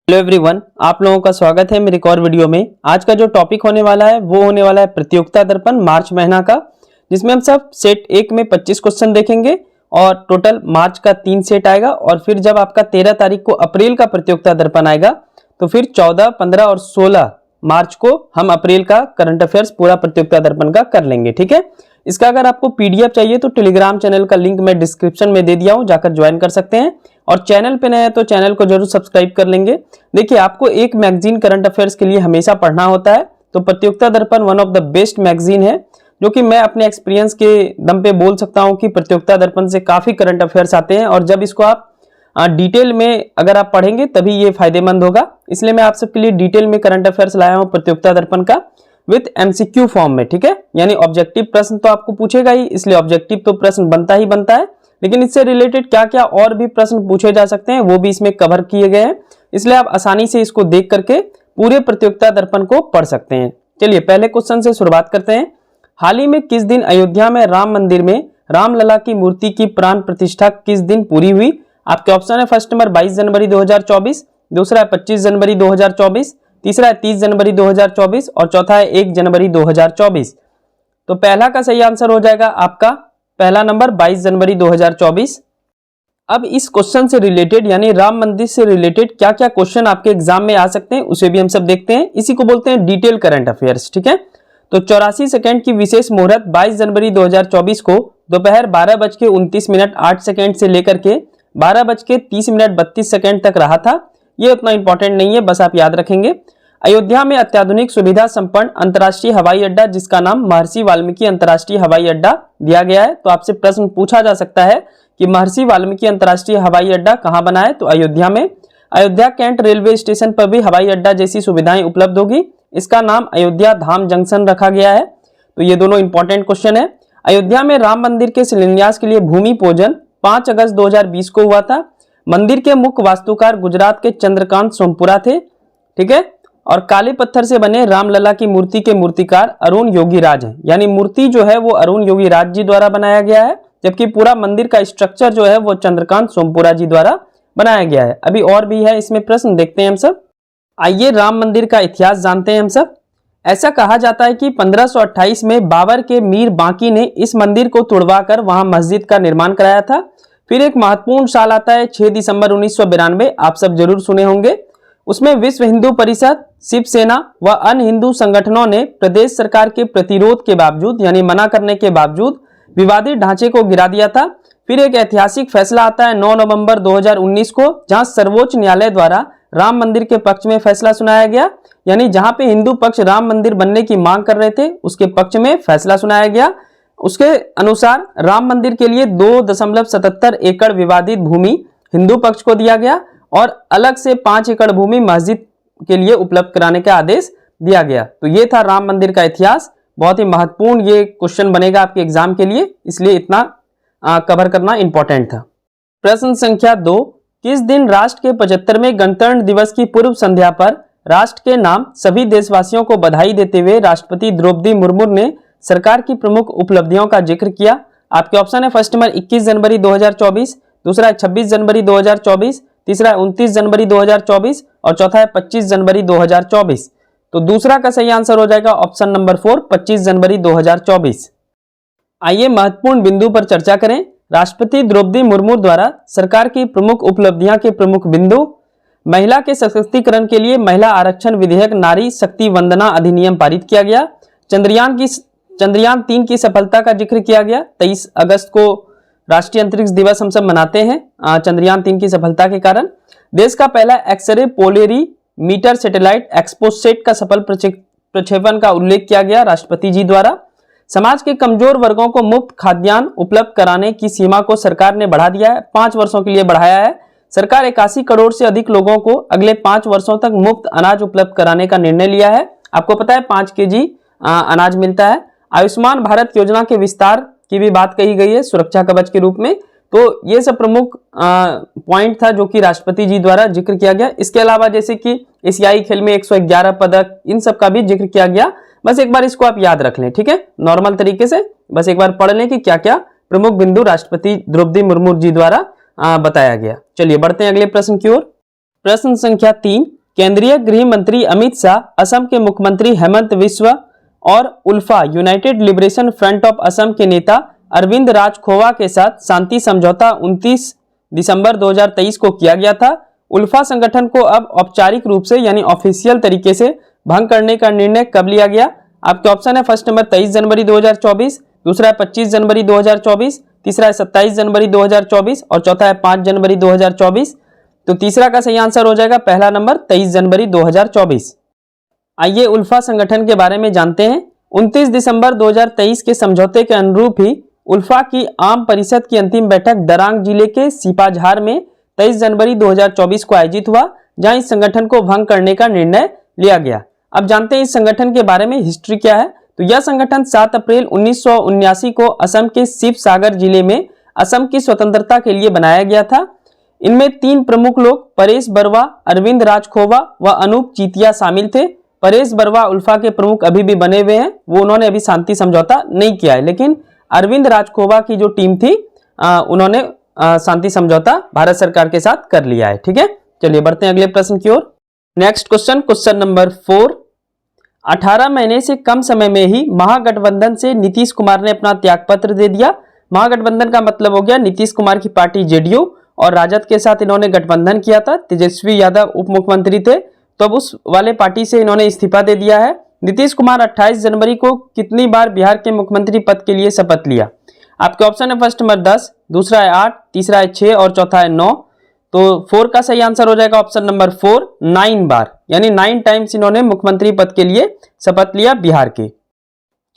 Hello everyone, आप लोगों का स्वागत है मेरे एक और वीडियो में। आज का जो टॉपिक होने वाला है वो होने वाला है प्रतियोगिता दर्पण मार्च महीना का, जिसमें हम सब सेट 1 में 25 क्वेश्चन देखेंगे और टोटल मार्च का 3 सेट आएगा। और फिर जब आपका 13 तारीख को अप्रैल का प्रतियोगिता दर्पण आएगा तो फिर 14, 15 और 16 मार्च को हम अप्रैल का करंट अफेयर्स पूरा प्रतियोगिता दर्पण का कर लेंगे। ठीक है, इसका अगर आपको पीडीएफ चाहिए तो टेलीग्राम चैनल का लिंक मैं डिस्क्रिप्शन में दे दिया हूं, जाकर ज्वाइन कर सकते हैं। और चैनल पे नए हैं तो चैनल को जरूर सब्सक्राइब कर लेंगे। देखिए, आपको एक मैगजीन करंट अफेयर्स के लिए हमेशा पढ़ना होता है, तो प्रतियोगिता दर्पण one of the best magazine है, जो कि मैं अपने एक्सपीरियंस के दम पे बोल सकता हूं कि प्रतियोगिता दर्पण से काफी करंट अफेयर्स आते हैं। और जब इसको आप डिटेल में अगर आप पढ़ेंगे तभी ये फायदेमंद होगा। इसलिए मैं आप सबके लिए डिटेल में करंट अफेयर्स लाया हूं प्रतियोगिता दर्पण का विथ एमसीक्यू फॉर्म में। ठीक है, यानी ऑब्जेक्टिव प्रश्न तो आपको पूछेगा ही, इसलिए ऑब्जेक्टिव तो प्रश्न बनता ही बनता है, लेकिन इससे रिलेटेड क्या क्या और भी प्रश्न पूछे जा सकते हैं वो भी इसमें कवर किए गए हैं। इसलिए आप आसानी से इसको देख करके पूरे प्रतियोगिता दर्पण को पढ़ सकते हैं। चलिए पहले क्वेश्चन से शुरुआत करते हैं। हाल ही में किस दिन अयोध्या में राम मंदिर में रामलला की मूर्ति की प्राण प्रतिष्ठा किस दिन पूरी हुई? आपके ऑप्शन है फर्स्ट नंबर 22 जनवरी 2024, दूसरा है 25 जनवरी 2024, तीसरा है 30 जनवरी 2024 और चौथा है 1 जनवरी 2024। तो पहला का सही आंसर हो जाएगा आपका पहला नंबर 22 जनवरी 2024। अब इस क्वेश्चन से रिलेटेड यानी राम मंदिर से रिलेटेड क्या क्या क्वेश्चन आपके एग्जाम में आ सकते हैं उसे भी हम सब देखते हैं। इसी को बोलते हैं डिटेल करंट अफेयर्स। ठीक है, तो 84 सेकंड की विशेष मुहूर्त 22 जनवरी 2024 को दोपहर 12:29:08 से लेकर के 12:30:32 तक रहा था। ये उतना इंपॉर्टेंट नहीं है, बस आप याद रखेंगे। अयोध्या में अत्याधुनिक सुविधा संपन्न अंतर्राष्ट्रीय हवाई अड्डा जिसका नाम महर्षि वाल्मीकि अंतर्राष्ट्रीय हवाई अड्डा दिया गया है। तो आपसे प्रश्न पूछा जा सकता है कि महर्षि वाल्मीकि अंतर्राष्ट्रीय हवाई अड्डा कहां बना है? तो अयोध्या में। अयोध्या कैंट रेलवे स्टेशन पर भी हवाई अड्डा जैसी सुविधाएं उपलब्ध होगी। इसका नाम अयोध्या धाम जंक्शन रखा गया है। तो ये दोनों इंपॉर्टेंट क्वेश्चन है। अयोध्या में राम मंदिर के शिलान्यास के लिए भूमि पूजन 5 अगस्त 2020 को हुआ था। मंदिर के मुख्य वास्तुकार गुजरात के चंद्रकांत सोमपुरा थे। ठीक है, और काले पत्थर से बने रामलला की मूर्ति के मूर्तिकार अरुण योगीराज हैं, यानी मूर्ति जो है वो अरुण योगीराज जी द्वारा बनाया गया है, जबकि पूरा मंदिर का स्ट्रक्चर जो है वो चंद्रकांत सोमपुरा जी द्वारा बनाया गया है। अभी और भी है इसमें प्रश्न, देखते हैं हम सब। आइए राम मंदिर का इतिहास जानते हैं हम सब। ऐसा कहा जाता है कि 1528 में बाबर के मीर बांकी ने इस मंदिर को तुड़वाकर वहां मस्जिद का निर्माण कराया था। फिर एक महत्वपूर्ण साल आता है 6 दिसंबर 1992, आप सब जरूर सुने होंगे। उसमें विश्व हिंदू परिषद, शिवसेना व अन्य हिंदू संगठनों ने प्रदेश सरकार के प्रतिरोध के बावजूद यानी मना करने के बावजूद विवादित ढांचे को गिरा दिया था। फिर एक ऐतिहासिक फैसला आता है 9 नवंबर 2019 को, जहां सर्वोच्च न्यायालय द्वारा राम मंदिर के पक्ष में फैसला सुनाया गया, यानी जहां पे हिंदू पक्ष राम मंदिर बनने की मांग कर रहे थे उसके पक्ष में फैसला सुनाया गया। उसके अनुसार राम मंदिर के लिए 2.77 एकड़ विवादित भूमि हिंदू पक्ष को दिया गया और अलग से 5 एकड़ भूमि मस्जिद के लिए उपलब्ध कराने का आदेश दिया गया। तो ये था राम मंदिर का इतिहास। बहुत ही महत्वपूर्ण ये क्वेश्चन बनेगा आपके एग्जाम के लिए, इसलिए इतना कवर करना इंपॉर्टेंट था। प्रश्न संख्या 2, किस दिन राष्ट्र के 75वें गणतंत्र दिवस की पूर्व संध्या पर राष्ट्र के नाम सभी देशवासियों को बधाई देते हुए राष्ट्रपति द्रौपदी मुर्मू ने सरकार की प्रमुख उपलब्धियों का जिक्र किया? आपके ऑप्शन है फर्स्ट नंबर 21 जनवरी 2024, दूसरा है 26 जनवरी 2024, तीसरा है 29 जनवरी 2024 और चौथा है 25 जनवरी 2024। तो दूसरा का सही आंसर हो जाएगा ऑप्शन नंबर 4, 25 जनवरी 2024। आइए महत्वपूर्ण बिंदु पर चर्चा करें। राष्ट्रपति द्रौपदी मुर्मू द्वारा सरकार की प्रमुख उपलब्धियां के प्रमुख बिंदु। महिला के सशक्तिकरण के लिए महिला आरक्षण विधेयक नारी शक्ति वंदना अधिनियम पारित किया गया। चंद्रयान 3 की सफलता का जिक्र किया गया। 23 अगस्त को राष्ट्रीय अंतरिक्ष दिवस हम सब मनाते हैं चंद्रयान 3 की सफलता के कारण। देश का पहला एक्सरे पोलेरी मीटर सैटेलाइट एक्सपोसेट का सफल प्रक्षेपण का उल्लेख किया गया राष्ट्रपति जी द्वारा। समाज के कमजोर वर्गों को मुफ्त खाद्यान्न उपलब्ध कराने की सीमा को सरकार ने बढ़ा दिया है, 5 वर्षों के लिए बढ़ाया है। सरकार 81 करोड़ से अधिक लोगों को अगले 5 वर्षों तक मुफ्त अनाज उपलब्ध कराने का निर्णय लिया है। आपको पता है 5 केजी अनाज मिलता है। आयुष्मान भारत योजना के विस्तार की भी बात कही गई है सुरक्षा कवच के रूप में। तो ये सब प्रमुख पॉइंट था जो कि राष्ट्रपति जी द्वारा जिक्र किया गया। इसके अलावा जैसे कि एशियाई खेल में 111 पदक, इन सब का भी जिक्र किया गया। बस एक बार इसको आप याद रख लें, ठीक है, नॉर्मल तरीके से बस एक बार पढ़ लें कि क्या क्या प्रमुख बिंदु राष्ट्रपति द्रौपदी मुर्मू जी द्वारा बताया गया। चलिए बढ़ते हैं अगले प्रश्न की ओर। प्रश्न संख्या 3, केंद्रीय गृह मंत्री अमित शाह असम के मुख्यमंत्री हेमंत बिस्वा और ULFA United Liberation Front of Assam के नेता अरविंद राजखोवा के साथ शांति समझौता 29 दिसंबर 2023 को किया गया था। उल्फा संगठन को अब औपचारिक रूप से यानी ऑफिशियल तरीके से भंग करने का निर्णय कब लिया गया? आपके ऑप्शन है फर्स्ट नंबर 23 जनवरी 2024, दूसरा है 25 जनवरी 2024, तीसरा है 27 जनवरी 2024 और चौथा है 5 जनवरी 2024। तो तीसरा का सही आंसर हो जाएगा पहला नंबर 23 जनवरी 2024। आइए उल्फा संगठन के बारे में जानते हैं। 29 दिसंबर 2023 के समझौते के अनुरूप ही उल्फा की आम परिषद की अंतिम बैठक दरांग जिले के सिपाझार में 23 जनवरी 2024 को आयोजित हुआ, जहां इस संगठन को भंग करने का निर्णय लिया गया। अब जानते हैं इस संगठन के बारे में हिस्ट्री क्या है। तो यह संगठन 7 अप्रैल 1979 को असम के शिवसागर जिले में असम की स्वतंत्रता के लिए बनाया गया था। इनमें 3 प्रमुख लोग परेश बरवा, अरविंद राजखोवा व अनूप चीतिया शामिल थे। परेश बरवा उल्फा के प्रमुख अभी भी बने हुए हैं, वो उन्होंने अभी शांति समझौता नहीं किया है, लेकिन अरविंद राजखोवा की जो टीम थी उन्होंने शांति समझौता भारत सरकार के साथ कर लिया है। ठीक है, चलिए बढ़ते हैं अगले प्रश्न की ओर। नेक्स्ट क्वेश्चन, क्वेश्चन नंबर 4, 18 महीने से कम समय में ही महागठबंधन से नीतीश कुमार ने अपना त्यागपत्र दे दिया। महागठबंधन का मतलब हो गया नीतीश कुमार की पार्टी जेडीयू और राजद के साथ इन्होंने गठबंधन किया था। तेजस्वी यादव उप मुख्यमंत्री थे, तो अब उस वाले पार्टी से इन्होंने इस्तीफा दे दिया है। नीतीश कुमार 28 जनवरी को कितनी बार बिहार के मुख्यमंत्री पद के लिए शपथ लिया? आपके ऑप्शन है फर्स्ट नंबर 10, दूसरा है 8, तीसरा है 6 और चौथा है 9। तो 4 का सही आंसर हो जाएगा ऑप्शन नंबर 4, 9 बार, यानी 9 टाइम्स इन्होंने मुख्यमंत्री पद के लिए शपथ लिया बिहार के।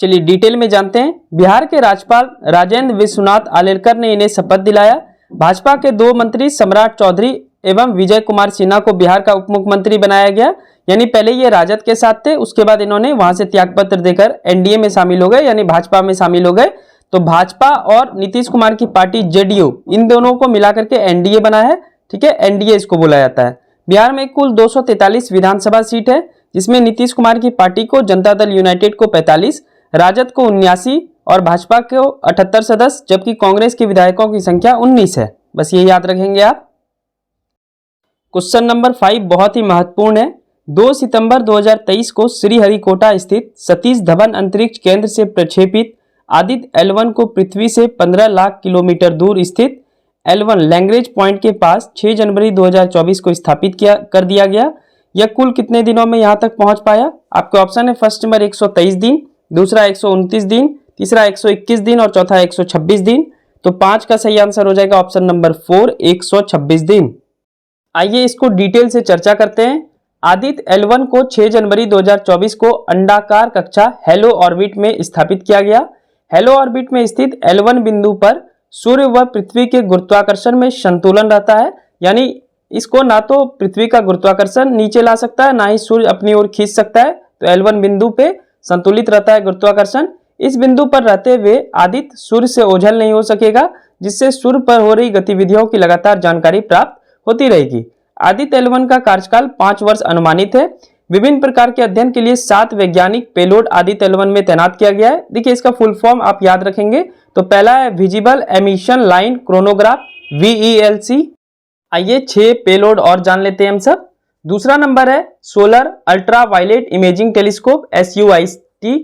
चलिए डिटेल में जानते हैं। बिहार के राज्यपाल राजेंद्र विश्वनाथ आलेकर ने इन्हें शपथ दिलाया। भाजपा के 2 मंत्री सम्राट चौधरी एवं विजय कुमार सिन्हा को बिहार का उप मुख्यमंत्री बनाया गया, यानी पहले ये राजद के साथ थे, उसके बाद इन्होंने वहां से त्यागपत्र देकर एनडीए में शामिल हो गए, यानी भाजपा में शामिल हो गए। तो भाजपा और नीतीश कुमार की पार्टी जेडीयू, इन दोनों को मिलाकर के एनडीए बना है। ठीक है, एनडीए इसको बोला जाता है। बिहार में कुल 243 विधानसभा सीट है, जिसमें नीतीश कुमार की पार्टी को जनता दल यूनाइटेड को 45, राजद को 79 और भाजपा को 78 सदस्य, जबकि कांग्रेस के विधायकों की संख्या 19 है। बस ये याद रखेंगे आप। क्वेश्चन नंबर 5 बहुत ही महत्वपूर्ण है। 2 सितंबर 2023 को श्रीहरिकोटा स्थित सतीश धवन अंतरिक्ष केंद्र से प्रक्षेपित आदित्य L1 को पृथ्वी से 15 लाख किलोमीटर दूर स्थित L1 लैंग्रेज पॉइंट के पास 6 जनवरी 2024 को स्थापित कर दिया गया। यह कुल कितने दिनों में यहां तक पहुंच पाया? आपके ऑप्शन है फर्स्ट नंबर 123 दिन, दूसरा 129 दिन, तीसरा 121 दिन और चौथा 126 दिन। तो 5 का सही आंसर हो जाएगा ऑप्शन नंबर 4, 126 दिन। आइए इसको डिटेल से चर्चा करते हैं। आदित्य L1 को 6 जनवरी 2024 को अंडाकार कक्षा हेलो ऑर्बिट में स्थापित किया गया। हेलो ऑर्बिट में स्थित L1 बिंदु पर सूर्य व पृथ्वी के गुरुत्वाकर्षण में संतुलन रहता है, यानी इसको ना तो पृथ्वी का गुरुत्वाकर्षण नीचे ला सकता है, ना ही सूर्य अपनी ओर खींच सकता है। तो L1 बिंदु पे संतुलित रहता है गुरुत्वाकर्षण। इस बिंदु पर रहते हुए आदित्य सूर्य से ओझल नहीं हो सकेगा, जिससे सूर्य पर हो रही गतिविधियों की लगातार जानकारी प्राप्त होती रहेगी। आदित्य L1 का कार्यकाल 5 वर्ष अनुमानित है। विभिन्न प्रकार के अध्ययन के लिए 7 वैज्ञानिक पेलोड आदित्य L1 में तैनात किया गया है। देखिए इसका फुल फॉर्म आप याद रखेंगे। तो पहला है visible emission line chronograph, VELC। आइए 6 पेलोड और जान लेते हैं हम सब। दूसरा नंबर है solar ultra violet imaging telescope, SUIT।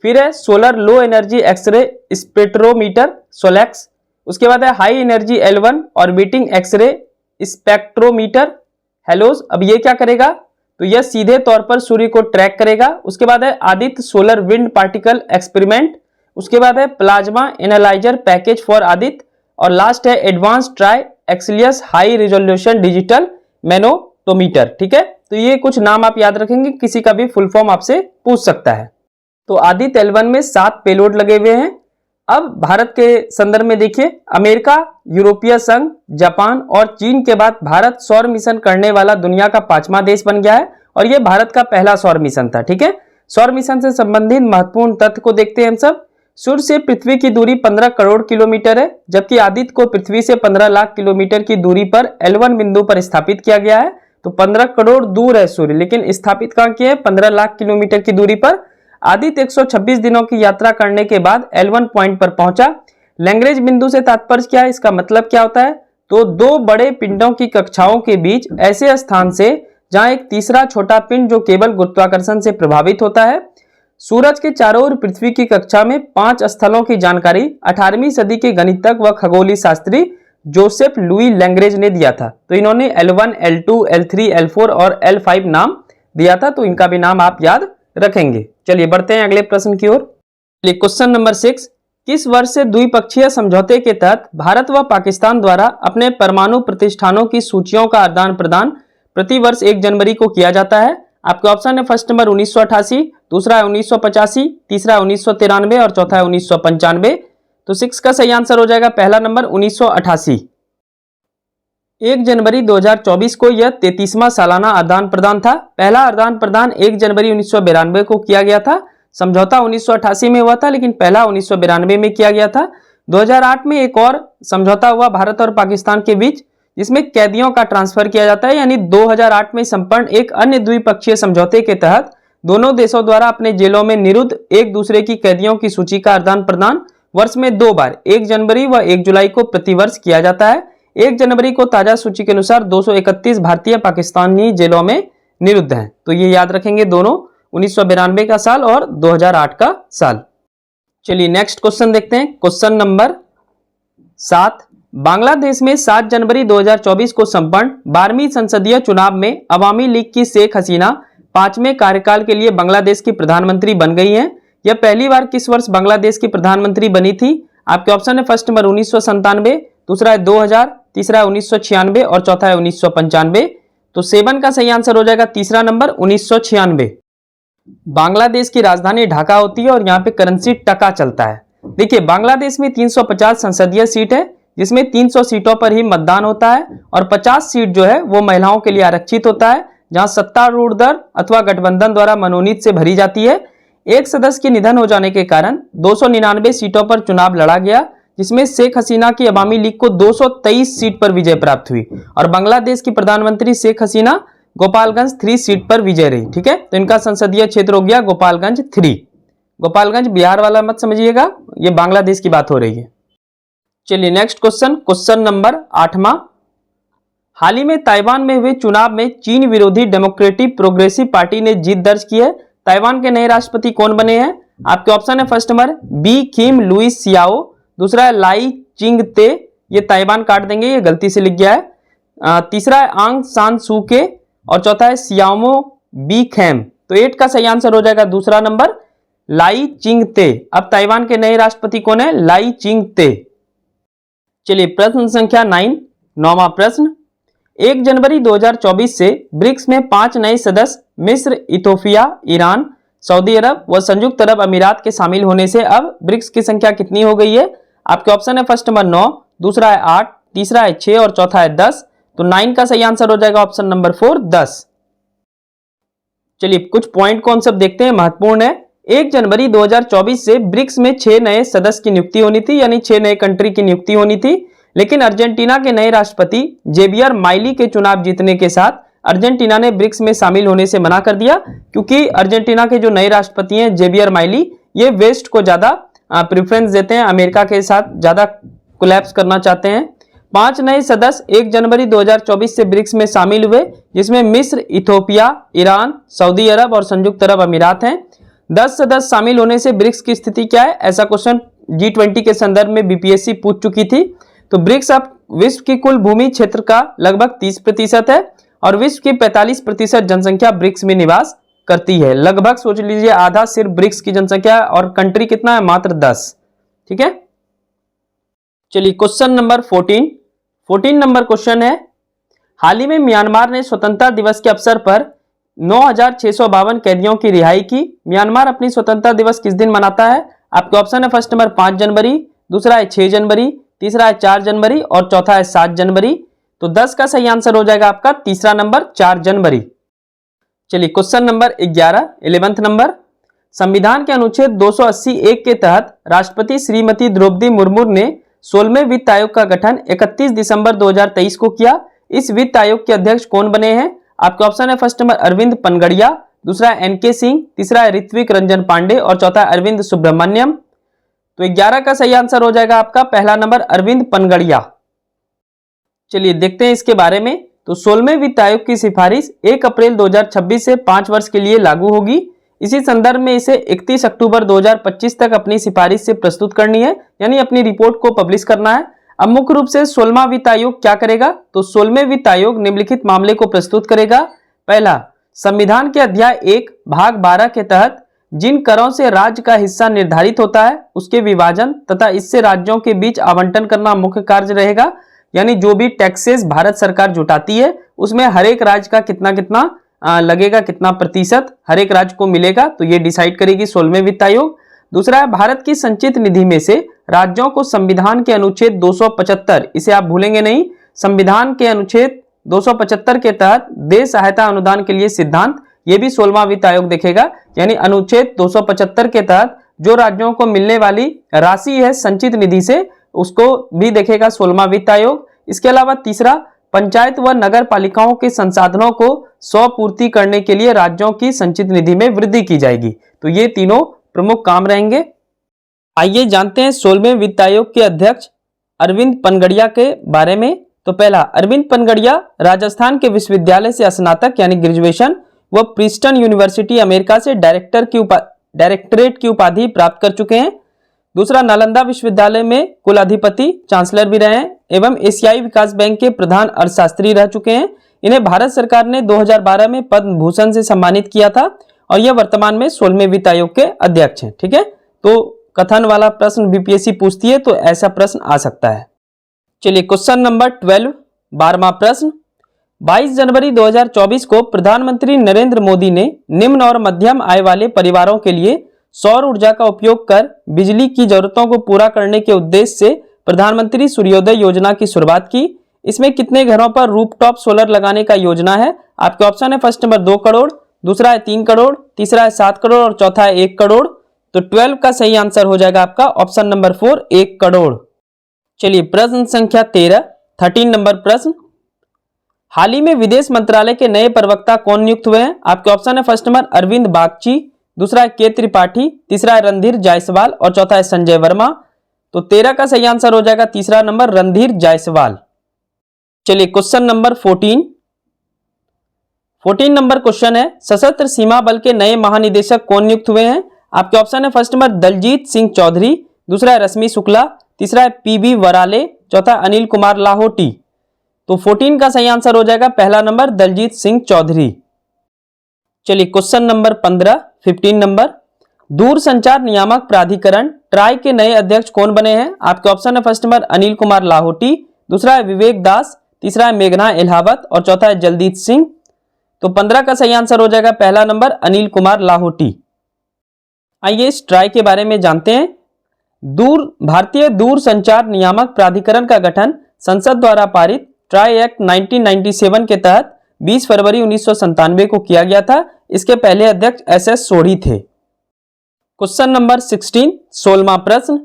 फिर है solar low energy x-ray spectrometer, SOLEX। उसके बाद है high energy L1 orbiting x-ray spectrometer, Helios. अब ये क्या करेगा? तो यह सीधे तौर पर सूर्य को ट्रैक करेगा। उसके बाद है Aditya solar wind particle experiment. उसके बाद है plasma analyzer package for Aditya. और लास्ट है advance tri axial high resolution digital magnetometer. ठीक है, तो ये कुछ नाम आप याद रखेंगे, किसी का भी फुल फॉर्म आपसे पूछ सकता है। तो आदित्य L1 में 7 पेलोड लगे हुए हैं। अब भारत के संदर्भ में देखिए, अमेरिका, यूरोपीय संघ, जापान और चीन के बाद भारत सौर मिशन करने वाला दुनिया का 5वां देश बन गया है और यह भारत का पहला सौर मिशन था। ठीक है, सौर मिशन से संबंधित महत्वपूर्ण तथ्य को देखते हैं हम सब। सूर्य से पृथ्वी की दूरी 15 करोड़ किलोमीटर है, जबकि आदित्य को पृथ्वी से 15 लाख किलोमीटर की दूरी पर L1 बिंदु पर स्थापित किया गया है। तो 15 करोड़ दूर है सूर्य, लेकिन स्थापित कहां किया है? 15 लाख किलोमीटर की दूरी पर। आदित्य 126 दिनों की यात्रा करने के बाद L1 पॉइंट पर पहुंचा। लैंग्रेज बिंदु से तात्पर्य क्या है? इसका मतलब क्या होता है? तो दो बड़े पिंडों की कक्षाओं के बीच ऐसे स्थान से जहां एक तीसरा छोटा पिंड जो केवल गुरुत्वाकर्षण से प्रभावित होता है। सूरज के चारों ओर पृथ्वी की कक्षा में 5 स्थलों की जानकारी 18वीं सदी के गणितज्ञ व खगोलीय शास्त्री जोसेफ लुई लैंग्रेज ने दिया था। तो इन्होंने L1, L2, L3, L4 और L5 नाम दिया था, तो इनका भी नाम आप याद रखेंगे। चलिए बढ़ते हैं अगले प्रश्न की ओर। क्वेश्चन नंबर 6, किस वर्ष से द्विपक्षीय समझौते के तहत भारत व पाकिस्तान द्वारा अपने परमाणु प्रतिष्ठानों की सूचियों का आदान प्रदान प्रतिवर्ष 1 जनवरी को किया जाता है? आपके ऑप्शन है फर्स्ट नंबर 1988, दूसरा है 1985, तीसरा है 1993 और चौथा है 1995। तो 6 का सही आंसर हो जाएगा पहला नंबर 1988। 1 जनवरी 2024 को यह 33वां सालाना आदान प्रदान था। पहला आदान प्रदान 1 जनवरी 1992 को किया गया था। समझौता 1988 में हुआ था, लेकिन पहला 1992 में किया गया था। 2008 में एक और समझौता हुआ भारत और पाकिस्तान के बीच, जिसमें कैदियों का ट्रांसफर किया जाता है। यानी 2008 में संपन्न एक अन्य द्विपक्षीय समझौते के तहत दोनों देशों द्वारा अपने जेलों में निरुद्ध एक दूसरे की कैदियों की सूची का आदान प्रदान वर्ष में 2 बार 1 जनवरी व 1 जुलाई को प्रतिवर्ष किया जाता है। 1 जनवरी को ताजा सूची के अनुसार 231 भारतीय पाकिस्तानी जेलों में निरुद्ध हैं। तो ये याद रखेंगे दोनों, 1992 का साल और 2008 का साल। चलिए नेक्स्ट क्वेश्चन देखते हैं। क्वेश्चन नंबर 7, बांग्लादेश में 7 जनवरी 2024 को संपन्न 12वीं संसदीय चुनाव में अवामी लीग की शेख हसीना 5वें कार्यकाल के लिए बांग्लादेश की प्रधानमंत्री बन गई हैं। यह पहली बार किस वर्ष बांग्लादेश की प्रधानमंत्री बनी थी? आपके ऑप्शन है फर्स्ट नंबर 1997, दूसरा है 2000, तीसरा है 1996 और चौथा है 1995। तो 7 का सही आंसर हो जाएगा तीसरा नंबर 1996। बांग्लादेश की राजधानी ढाका होती है और यहाँ पे करेंसी टका चलता है। देखिए बांग्लादेश में 350 संसदीय सीट है, जिसमें 300 सीटों पर ही मतदान होता है और 50 सीट जो है वो महिलाओं के लिए आरक्षित होता है, जहां सत्तारूढ़ दल अथवा गठबंधन द्वारा मनोनीत से भरी जाती है। एक सदस्य के निधन हो जाने के कारण 299 सीटों पर चुनाव लड़ा गया, जिसमें शेख हसीना की अवामी लीग को 223 सीट पर विजय प्राप्त हुई और बांग्लादेश की प्रधानमंत्री शेख हसीना गोपालगंज 3 सीट पर विजय रही। ठीक है, तो इनका संसदीय क्षेत्र हो गया गोपालगंज 3। गोपालगंज बिहार वाला मत समझिएगा, ये बांग्लादेश की बात हो रही है। चलिए नेक्स्ट क्वेश्चन, क्वेश्चन नंबर 8वां, हाल ही में ताइवान में हुए चुनाव में चीन विरोधी डेमोक्रेटिक प्रोग्रेसिव पार्टी ने जीत दर्ज की है। ताइवान के नए राष्ट्रपति कौन बने हैं? आपके ऑप्शन है फर्स्ट नंबर बी किम लुइस सियाओ, दूसरा है लाई चिंग ते, ये ताइवान काट देंगे, ये गलती से लिख गया है। तीसरा है आंग सान सू के और चौथा है सियामो बी खैम। तो 8 का सही आंसर हो जाएगा दूसरा नंबर लाई चिंग ते। अब ताइवान के नए राष्ट्रपति कौन है? लाई चिंग ते। चलिए प्रश्न संख्या 9, 9वां प्रश्न, 1 जनवरी 2024 से ब्रिक्स में 5 नए सदस्य मिस्र, इथोपिया, ईरान, सऊदी अरब व संयुक्त अरब अमीरात के शामिल होने से अब ब्रिक्स की संख्या कितनी हो गई है? आपके ऑप्शन है फर्स्ट नंबर 9, दूसरा है 8, तीसरा है 6 और चौथा है 10। तो 9 का सही आंसर हो जाएगा ऑप्शन नंबर 4, 10। चलिए कुछ पॉइंट कॉन्सेप्ट देखते हैं, महत्वपूर्ण है। 1 जनवरी 2024 से ब्रिक्स में 6 नए सदस्य की नियुक्ति होनी थी, यानी 6 नए कंट्री की नियुक्ति होनी थी, लेकिन अर्जेंटीना के नए राष्ट्रपति जेवियर माइली के चुनाव जीतने के साथ अर्जेंटीना ने ब्रिक्स में शामिल होने से मना कर दिया, क्योंकि अर्जेंटीना के जो नए राष्ट्रपति हैं जेवियर माइली, ये वेस्ट को ज्यादा प्रेफरेंस देते हैं, अमेरिका के साथ ज्यादा कोलैप्स करना चाहते हैं। 5 नए सदस्य 1 जनवरी 2024 से ब्रिक्स में शामिल हुए, जिसमें मिस्र, इथोपिया, ईरान, सऊदी अरब और संयुक्त अरब अमीरात हैं। 10 सदस्य शामिल होने से ब्रिक्स की स्थिति क्या है? ऐसा क्वेश्चन G20 के संदर्भ में बीपीएससी पूछ चुकी थी। तो ब्रिक्स अब विश्व की कुल भूमि क्षेत्र का लगभग 30% है और विश्व की 45% जनसंख्या ब्रिक्स में निवास करती है। लगभग सोच लीजिए आधा सिर्फ ब्रिक्स की जनसंख्या है और कंट्री कितना है? मात्र 10। ठीक है, चलिए क्वेश्चन नंबर 14 नंबर क्वेश्चन है, हाल ही में म्यांमार ने स्वतंत्रता दिवस के अवसर पर 9,652 कैदियों की रिहाई की। म्यांमार अपनी स्वतंत्रता दिवस किस दिन मनाता है? आपके ऑप्शन है फर्स्ट नंबर 5 जनवरी, दूसरा है 6 जनवरी, तीसरा है 4 जनवरी और चौथा है 7 जनवरी। तो 10 का सही आंसर हो जाएगा आपका तीसरा नंबर 4 जनवरी। चलिए क्वेश्चन नंबर 11, 11वां नंबर, संविधान के अनुच्छेद 280(1) के तहत राष्ट्रपति श्रीमती द्रौपदी मुर्मू ने 16वें वित्त आयोग का गठन 31 दिसंबर 2023 को किया। इस वित्त आयोग के अध्यक्ष कौन बने हैं? आपके ऑप्शन है फर्स्ट नंबर अरविंद पनगड़िया, दूसरा है NK सिंह, तीसरा है ऋत्विक रंजन पांडे और चौथा है अरविंद सुब्रमण्यम। तो 11 का सही आंसर हो जाएगा आपका पहला नंबर अरविंद पनगड़िया। चलिए देखते हैं इसके बारे में। तो 16वें वित्त आयोग की सिफारिश 1 अप्रैल 2026 से 5 वर्ष के लिए लागू होगी। इसी संदर्भ में इसे 31 अक्टूबर 2025 तक अपनी सिफारिश से प्रस्तुत करनी है, यानी अपनी रिपोर्ट को पब्लिश करना है। अब मुख्य रूप से 16वां वित्त आयोग क्या करेगा, तो 16वें वित्त आयोग निम्नलिखित मामले को प्रस्तुत करेगा। पहला, संविधान के अध्याय 1 भाग 12 के तहत जिन करों से राज्य का हिस्सा निर्धारित होता है उसके विभाजन तथा इससे राज्यों के बीच आवंटन करना मुख्य कार्य रहेगा। यानी जो भी टैक्सेस भारत सरकार जुटाती है उसमें हर एक राज्य का कितना कितना लगेगा, कितना प्रतिशत हर एक राज्य को मिलेगा, तो ये डिसाइड करेगी 16वें वित्त आयोग। दूसरा है, भारत की संचित निधि में से राज्यों को संविधान के अनुच्छेद 275, इसे आप भूलेंगे नहीं, संविधान के अनुच्छेद 275 के तहत देश सहायता अनुदान के लिए सिद्धांत, ये भी 16वां वित्त आयोग देखेगा। यानी अनुच्छेद 275 के तहत जो राज्यों को मिलने वाली राशि है संचित निधि से, उसको भी देखेगा 16वां वित्त आयोग। इसके अलावा तीसरा, पंचायत व नगर पालिकाओं के संसाधनों को स्वपूर्ति करने के लिए राज्यों की संचित निधि में वृद्धि की जाएगी। तो ये तीनों प्रमुख काम रहेंगे। आइए जानते हैं 16वें वित्त आयोग के अध्यक्ष अरविंद पनगड़िया के बारे में। तो पहला, अरविंद पनगड़िया राजस्थान के विश्वविद्यालय से स्नातक यानी ग्रेजुएशन व प्रिंसटन यूनिवर्सिटी अमेरिका से डायरेक्टरेट की उपाधि प्राप्त कर चुके हैं। दूसरा, नालंदा विश्वविद्यालय में कुलाधिपति चांसलर भी रहे हैं एवं एशियाई विकास बैंक के प्रधान अर्थशास्त्री रह चुके हैं। इन्हें भारत सरकार ने 2012 में पद्म भूषण से सम्मानित किया था और यह वर्तमान में 16वें वित्त आयोग के अध्यक्ष हैं। ठीक है, तो कथन वाला प्रश्न बीपीएससी पूछती है तो ऐसा प्रश्न आ सकता है। चलिए क्वेश्चन नंबर 12, 12वां प्रश्न। 22 जनवरी 2024 को प्रधानमंत्री नरेंद्र मोदी ने निम्न और मध्यम आय वाले परिवारों के लिए सौर ऊर्जा का उपयोग कर बिजली की जरूरतों को पूरा करने के उद्देश्य से प्रधानमंत्री सूर्योदय योजना की शुरुआत की। इसमें कितने घरों पर रूफटॉप सोलर लगाने का योजना है? आपके ऑप्शन है फर्स्ट नंबर 2 करोड़, दूसरा है 3 करोड़, तीसरा है 7 करोड़ और चौथा है 1 करोड़। तो 12 का सही आंसर हो जाएगा आपका ऑप्शन नंबर 4, 1 करोड़। चलिए प्रश्न संख्या 13 नंबर प्रश्न। हाल ही में विदेश मंत्रालय के नए प्रवक्ता कौन नियुक्त हुए हैं? आपके ऑप्शन है फर्स्ट नंबर अरविंद बागची, दूसरा है के त्रिपाठी, तीसरा है रणधीर जायसवाल और चौथा है संजय वर्मा। तो 13 का सही आंसर हो जाएगा तीसरा नंबर रणधीर जायसवाल। चलिए क्वेश्चन नंबर 14 नंबर क्वेश्चन है, सशस्त्र सीमा बल के नए महानिदेशक कौन नियुक्त हुए हैं? आपके ऑप्शन है फर्स्ट नंबर दलजीत सिंह चौधरी, दूसरा है रश्मि शुक्ला, तीसरा है पीबी वराले, चौथा अनिल कुमार लाहोटी। तो 14 का सही आंसर हो जाएगा पहला नंबर दलजीत सिंह चौधरी। चलिए क्वेश्चन नंबर 15 नंबर, दूरसंचार नियामक प्राधिकरण ट्राई के नए अध्यक्ष कौन बने हैं? आपके ऑप्शन है फर्स्ट नंबर अनिल कुमार लाहोटी, दूसरा है विवेक दास, तीसरा है मेघना एलावत और चौथा है जलदीप सिंह। तो 15 का सही आंसर हो जाएगा पहला नंबर अनिल कुमार लाहोटी। आइए इस ट्राई के बारे में जानते हैं। भारतीय दूरसंचार नियामक प्राधिकरण का गठन संसद द्वारा पारित ट्राई एक्ट 1997 के तहत 20 फरवरी 1997 को किया गया था। इसके पहले अध्यक्ष एसएस सोढ़ी थे। क्वेश्चन नंबर 16वां प्रश्न,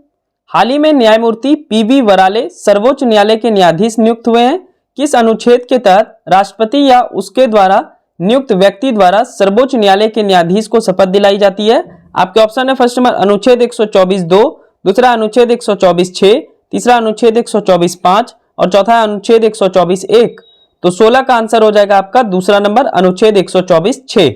हाल ही में न्यायमूर्ति पीबी वराले सर्वोच्च न्यायालय के न्यायाधीश नियुक्त हुए हैं। किस अनुच्छेद के तहत राष्ट्रपति या उसके द्वारा नियुक्त व्यक्ति द्वारा सर्वोच्च न्यायालय के न्यायाधीश को शपथ दिलाई जाती है? आपके ऑप्शन है फर्स्ट नंबर अनुच्छेद 124(2), दूसरा अनुच्छेद 124(6), तीसरा अनुच्छेद 124(5) और चौथा अनुच्छेद 124(1). तो 16 का आंसर हो जाएगा आपका दूसरा नंबर अनुच्छेद 124(6).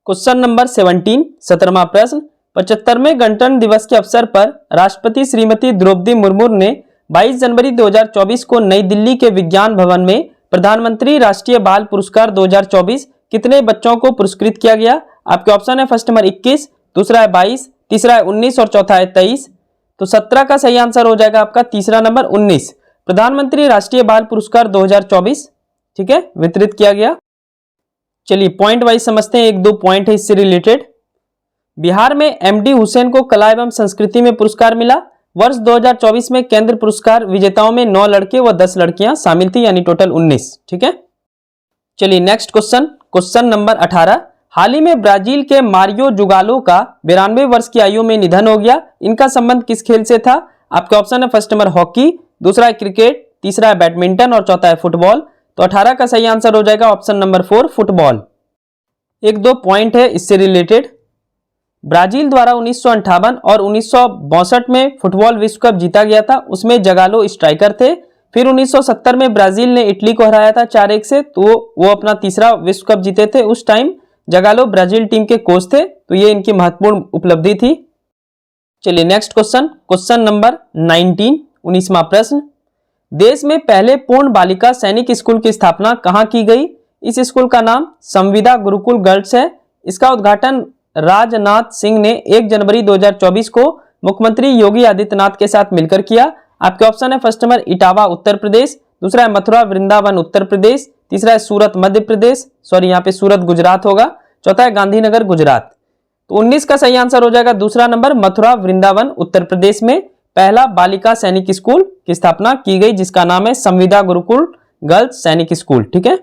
क्वेश्चन नंबर 17वां प्रश्न, 75वें गणतंत्र दिवस के अवसर पर राष्ट्रपति श्रीमती द्रौपदी मुर्मू ने 22 जनवरी 2024 को नई दिल्ली के विज्ञान भवन में प्रधानमंत्री राष्ट्रीय बाल पुरस्कार 2024 कितने बच्चों को पुरस्कृत किया गया? आपके ऑप्शन है फर्स्ट नंबर 21, दूसरा है 22, तीसरा है 19 और चौथा है 23। तो 17 का सही आंसर हो जाएगा आपका तीसरा नंबर 19। प्रधानमंत्री राष्ट्रीय बाल पुरस्कार 2024 ठीक है वितरित किया गया। चलिए पॉइंट वाइज समझते हैं, 1-2 पॉइंट है इससे रिलेटेड। बिहार में एमडी हुसैन को कला एवं संस्कृति में पुरस्कार मिला। वर्ष 2024 में केंद्र पुरस्कार विजेताओं में 9 लड़के व 10 लड़कियां शामिल थी, यानी टोटल 19। ठीक है, चलिए नेक्स्ट क्वेश्चन नंबर 18। हाल ही में ब्राजील के मारियो जुगालो का 92 वर्ष की आयु में निधन हो गया। इनका संबंध किस खेल से था? आपके ऑप्शन है फर्स्ट नंबर हॉकी, दूसरा है क्रिकेट, तीसरा है बैडमिंटन और चौथा है फुटबॉल। तो 18 का सही आंसर हो जाएगा ऑप्शन नंबर 4 फुटबॉल। 1-2 पॉइंट है इससे रिलेटेड। ब्राजील द्वारा 1958 और 1962 में फुटबॉल विश्व कप जीता गया था, उसमें जगालो स्ट्राइकर थे। फिर 1970 में ब्राजील ने इटली को हराया था 4-1 से, तो वो अपना तीसरा विश्व कप जीते थे। उस टाइम जगालो ब्राजील टीम के कोच थे, तो ये इनकी महत्वपूर्ण उपलब्धि थी। चलिए नेक्स्ट क्वेश्चन नंबर 19, 19वां प्रश्न। देश में पहले पूर्ण बालिका सैनिक स्कूल की स्थापना कहाँ की गई? इस स्कूल का नाम संविदा गुरुकुल गर्ल्स है। इसका उद्घाटन राजनाथ सिंह ने 1 जनवरी 2024 को मुख्यमंत्री योगी आदित्यनाथ के साथ मिलकर किया। आपके ऑप्शन है फर्स्ट नंबर इटावा उत्तर प्रदेश, दूसरा है मथुरा वृंदावन उत्तर प्रदेश, तीसरा है सूरत मध्य प्रदेश, सॉरी यहाँ पे सूरत गुजरात होगा, चौथा है गांधीनगर गुजरात। तो 19 का सही आंसर हो जाएगा दूसरा नंबर, मथुरा वृंदावन उत्तर प्रदेश में पहला बालिका सैनिक स्कूल की स्थापना की गई, जिसका नाम है संविदा गुरुकुल गर्ल्स सैनिक स्कूल। ठीक है,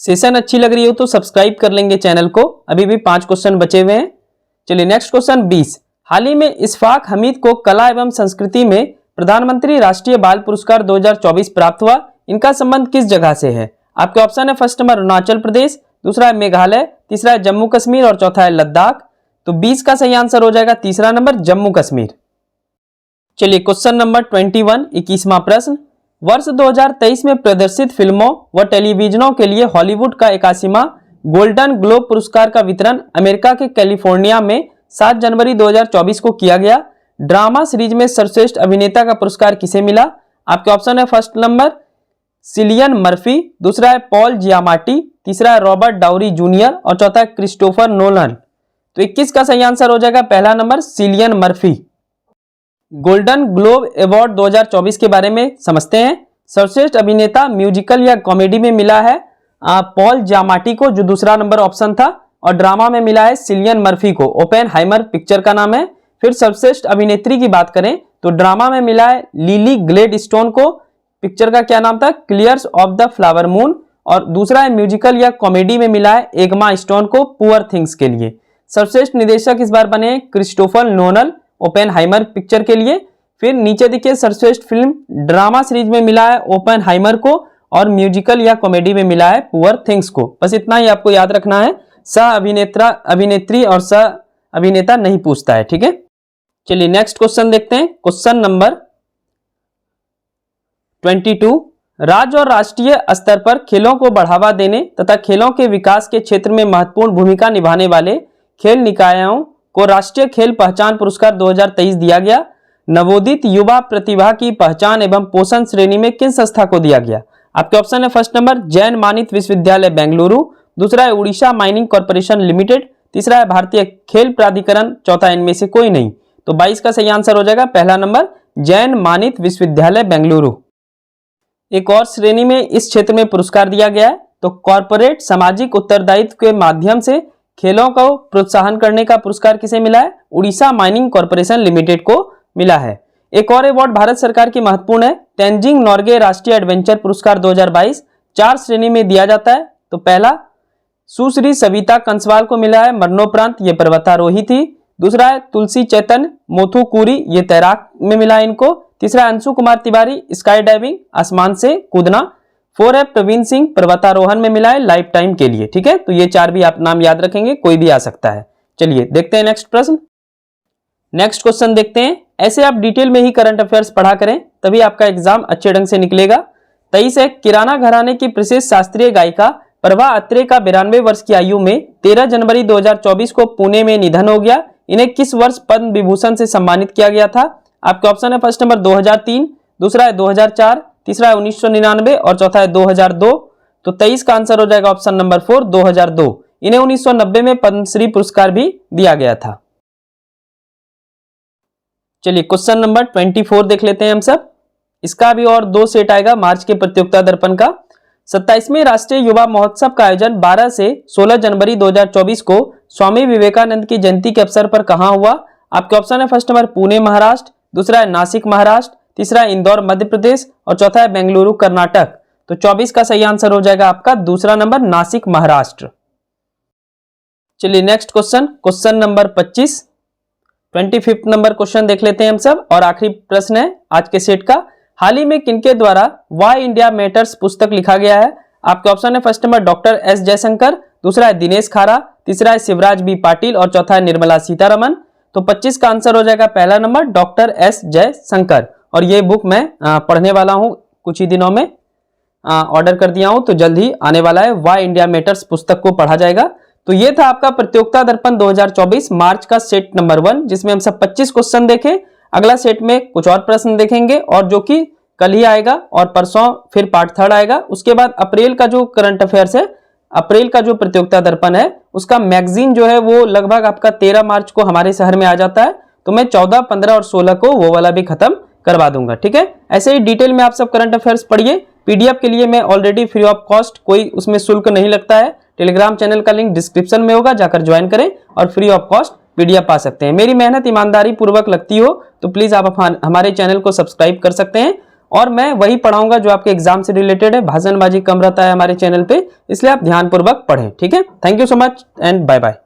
सेशन अच्छी लग रही हो तो सब्सक्राइब कर लेंगे चैनल को। अभी भी 5 क्वेश्चन बचे हुए हैं। चलिए नेक्स्ट क्वेश्चन 20। हाल ही में इशफाक हमीद को कला एवं संस्कृति में प्रधानमंत्री राष्ट्रीय बाल पुरस्कार 2024 प्राप्त हुआ। इनका संबंध किस जगह से है? आपके ऑप्शन है फर्स्ट नंबर अरुणाचल प्रदेश, दूसरा है मेघालय, तीसरा है जम्मू कश्मीर और चौथा है लद्दाख। तो 20 का सही आंसर हो जाएगा तीसरा नंबर जम्मू कश्मीर। चलिए क्वेश्चन नंबर 21, 21वां प्रश्न। वर्ष 2023 में प्रदर्शित फिल्मों व टेलीविजनों के लिए हॉलीवुड का 81वां गोल्डन ग्लोब पुरस्कार का वितरण अमेरिका के कैलिफोर्निया में 7 जनवरी 2024 को किया गया। ड्रामा सीरीज में सर्वश्रेष्ठ अभिनेता का पुरस्कार किसे मिला? आपके ऑप्शन है फर्स्ट नंबर सिलियन मर्फी, दूसरा है पॉल जियामाटी, तीसरा है रॉबर्ट डाउरी जूनियर और चौथा है क्रिस्टोफर नोलन। तो 21 का सही आंसर हो जाएगा पहला number Cillian Murphy. Golden globe award 2024 के बारे में समझते हैं। सर्वश्रेष्ठ अभिनेता म्यूजिकल या कॉमेडी में मिला है पॉल जियामाटी को, जो दूसरा नंबर ऑप्शन था, और ड्रामा में मिला है सिलियन मर्फी को। ओपेनहाइमर पिक्चर का नाम है। फिर सर्वश्रेष्ठ अभिनेत्री की बात करें तो ड्रामा में मिला है लिली ग्लेडस्टोन को। पिक्चर का क्या नाम था? Clears of the flower moon. और दूसरा है म्यूजिकल या कॉमेडी में मिला है एग्मा स्टोन को पुअर थिंग्स के लिए। सर्वश्रेष्ठ निदेशक इस बार बने क्रिस्टोफर नोलन ओपेनहाइमर पिक्चर के लिए। फिर नीचे देखिए सर्वश्रेष्ठ फिल्म ड्रामा सीरीज में मिला है ओपेनहाइमर को और म्यूजिकल या कॉमेडी में मिला है पुअर थिंग्स को। बस इतना ही आपको याद रखना है। सह अभिनेता अभिनेत्री और सह अभिनेता नहीं पूछता है। ठीक है, चलिए नेक्स्ट क्वेश्चन देखते हैं। Question number 22। राज्य और राष्ट्रीय स्तर पर खेलों को बढ़ावा देने तथा खेलों के विकास के क्षेत्र में महत्वपूर्ण भूमिका निभाने वाले खेल निकायों को राष्ट्रीय खेल पहचान पुरस्कार 2023 दिया गया। नवोदित युवा प्रतिभा की पहचान एवं पोषण श्रेणी में किन संस्था को दिया गया? आपके ऑप्शन है फर्स्ट नंबर जैन मानित विश्वविद्यालय बेंगलुरु, दूसरा है उड़ीसा माइनिंग कॉर्पोरेशन लिमिटेड, तीसरा है भारतीय खेल प्राधिकरण, चौथा इनमें से कोई नहीं। तो 22 का सही आंसर हो जाएगा पहला नंबर जैन मानित विश्वविद्यालय बेंगलुरु। एक और श्रेणी में इस क्षेत्र में पुरस्कार दिया गया है, तो कॉर्पोरेट सामाजिक उत्तरदायित्व के माध्यम से खेलों को प्रोत्साहन करने का पुरस्कार किसे मिला है? उड़ीसा माइनिंग कॉर्पोरेशन लिमिटेड को मिला है। एक और अवार्ड भारत सरकार की महत्वपूर्ण है, तेंजिंग नॉर्गे राष्ट्रीय एडवेंचर पुरस्कार 2022 4 श्रेणी में दिया जाता है। तो पहला सुश्री सविता कंसवाल को मिला है मरणोपरांत, ये पर्वतारोही थी। दूसरा है तुलसी चैतन्य मोथुकुरी, ये तैराक में मिला है इनको। तीसरा अंशु कुमार तिवारी स्काई डाइविंग आसमान से कूदना। 4 है प्रवीण सिंह पर्वतारोहण में मिला है लाइफ टाइम के लिए। ठीक है, तो ये 4 भी आप नाम याद रखेंगे, कोई भी आ सकता है। चलिए देखते हैं नेक्स्ट प्रश्न। नेक्स्ट क्वेश्चन देखते हैं। ऐसे आप डिटेल में ही करंट अफेयर्स पढ़ा करें, तभी आपका एग्जाम अच्छे ढंग से निकलेगा। 23 है किराना घराने की प्रसिद्ध शास्त्रीय गायिका प्रभा अत्रे का 92 वर्ष की आयु में 13 जनवरी 2024 को पुणे में निधन हो गया। इन्हें किस वर्ष पद्म विभूषण से सम्मानित किया गया था? आपके ऑप्शन है फर्स्ट नंबर 2003, दूसरा है 2004, तीसरा है 1999 और चौथा है 2002। तो 23 का आंसर हो जाएगा ऑप्शन नंबर 4 2002। इन्हें 1990 में पद्मश्री पुरस्कार भी दिया गया था। चलिए क्वेश्चन नंबर 24 देख लेते हैं हम सब। इसका भी और 2 सेट आएगा मार्च के प्रतियोगिता दर्पण का। 27वें राष्ट्रीय युवा महोत्सव का आयोजन 12 से 16 जनवरी 2024 को स्वामी विवेकानंद की जयंती के अवसर पर कहां हुआ? आपके ऑप्शन है फर्स्ट नंबर पुणे महाराष्ट्र, दूसरा है नासिक महाराष्ट्र, तीसरा है इंदौर मध्य प्रदेश और चौथा है बेंगलुरु कर्नाटक। तो 24 का सही आंसर हो जाएगा आपका दूसरा नंबर नासिक महाराष्ट्र। चलिए next question, question number 25, 25 number question देख लेते हैं हम सब और आखिरी प्रश्न है आज के सेट का। हाल ही में किनके द्वारा वाई इंडिया मैटर्स पुस्तक लिखा गया है? आपके ऑप्शन है first number doctor S Jaishankar, दूसरा है दिनेश खारा, तीसरा है शिवराज बी पाटिल और चौथा है निर्मला सीतारमन। तो 25 का आंसर हो जाएगा पहला नंबर डॉक्टर एस जयशंकर। और ये बुक मैं पढ़ने वाला हूं कुछ ही दिनों में ऑर्डर कर दिया हूं, तो जल्द ही आने वाला है। वाई इंडिया मैटर्स पुस्तक को पढ़ा जाएगा। तो ये था आपका प्रतियोगिता दर्पण 2024 मार्च का सेट नंबर 1, जिसमें हम सब 25 क्वेश्चन देखे। अगला सेट में कुछ और प्रश्न देखेंगे और जो कि कल ही आएगा, और परसों फिर पार्ट 3 आएगा। उसके बाद अप्रैल का जो करंट अफेयर्स है, अप्रैल का जो प्रतियोगिता दर्पण है, उसका मैगजीन जो है वो लगभग आपका 13 मार्च को हमारे शहर में आ जाता है। तो मैं 14, 15 और 16 को वो वाला भी खत्म करवा दूंगा। ठीक है, ऐसे ही डिटेल में आप सब करंट अफेयर्स पढ़िए। पीडीएफ के लिए मैं ऑलरेडी फ्री ऑफ कॉस्ट, कोई उसमें शुल्क नहीं लगता है, टेलीग्राम चैनल का लिंक डिस्क्रिप्शन में होगा, जाकर ज्वाइन करें और फ्री ऑफ कॉस्ट पीडीएफ पा सकते हैं। मेरी मेहनत ईमानदारी पूर्वक लगती हो तो प्लीज आप हमारे चैनल को सब्सक्राइब कर सकते हैं। और मैं वही पढ़ाऊंगा जो आपके एग्जाम से रिलेटेड है, भाषणबाजी कम रहता है हमारे चैनल पे, इसलिए आप ध्यानपूर्वक पढ़ें। ठीक है, thank you so much and bye bye.